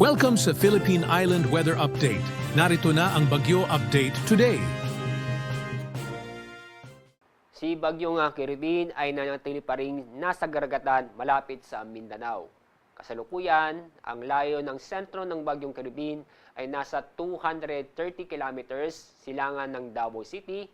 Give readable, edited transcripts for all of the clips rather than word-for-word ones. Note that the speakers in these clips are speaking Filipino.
Welcome sa Philippine Island Weather Update. Narito na ang Bagyo Update today. Si Bagyong Kiribin ay nanatili pa rin nasa karagatan malapit sa Mindanao. Kasalukuyan, ang layo ng sentro ng Bagyong Kiribin ay nasa 230 kilometers silangan ng Davao City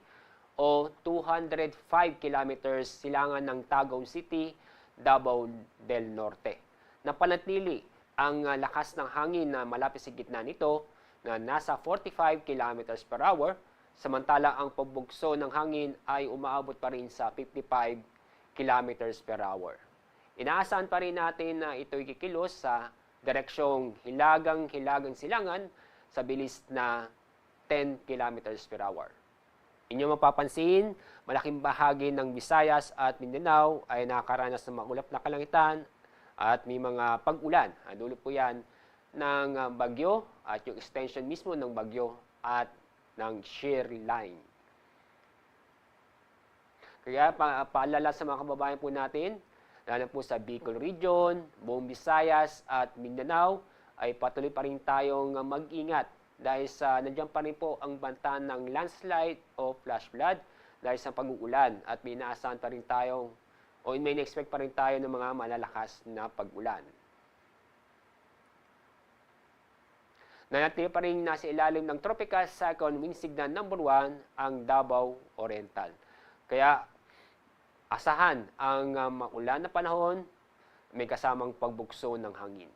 o 205 kilometers silangan ng Tagum City, Davao del Norte. Napanatili ang lakas ng hangin na malapit sa gitna nito na nasa 45 kilometers per hour, samantala ang pagbugso ng hangin ay umaabot pa rin sa 55 kilometers per hour. Inaasahan pa rin natin na ito'y kikilos sa direksyong hilagang-hilagang silangan sa bilis na 10 kilometers per hour. Inyong mapapansin, malaking bahagi ng Visayas at Mindanao ay nakakaranas ng maulap na kalangitan at may mga pag-ulan. Dulot po yan ng bagyo at yung extension mismo ng bagyo at ng shear line. Kaya paalala sa mga kababayan po natin, lalo po sa Bicol Region, buong Visayas at Mindanao, ay patuloy pa rin tayong mag-ingat dahil sa nandiyan pa rin po ang banta ng landslide o flash flood dahil sa pag-uulan at may inaasahan pa rin tayong o may na-expect pa rin tayo ng mga malalakas na pag-ulan. Nanatili pa rin nasa ilalim ng Tropical Cyclone Wind Signal number 1 ang Davao Oriental. Kaya asahan ang maulan na panahon, may kasamang pagbugso ng hangin.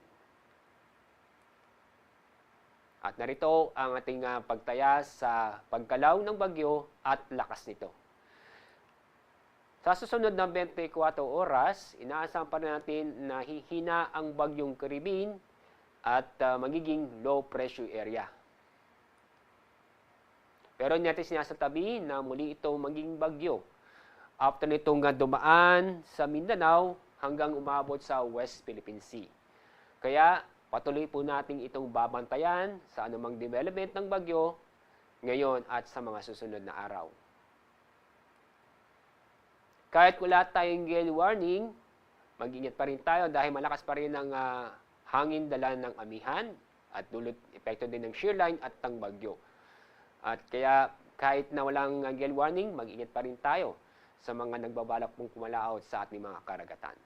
At narito ang ating pagtaya sa pagkalaw ng bagyo at lakas nito. Sa susunod na 24 oras, inaasahan pa natin na hihina ang Bagyong Kiribin at magiging low pressure area. Pero natin sinasabi na muli ito maging bagyo after nitong dumaan sa Mindanao hanggang umabot sa West Philippine Sea. Kaya patuloy po natin itong babantayan sa anumang development ng bagyo ngayon at sa mga susunod na araw. Kahit wala tayong gale warning, mag-ingat pa rin tayo dahil malakas pa rin ang hangin dala ng amihan at dulot epekto din ng shear line at ng bagyo. At kaya kahit na walang gale warning, mag-ingat pa rin tayo sa mga nagbabalak pong kumalaot sa ating mga karagatan.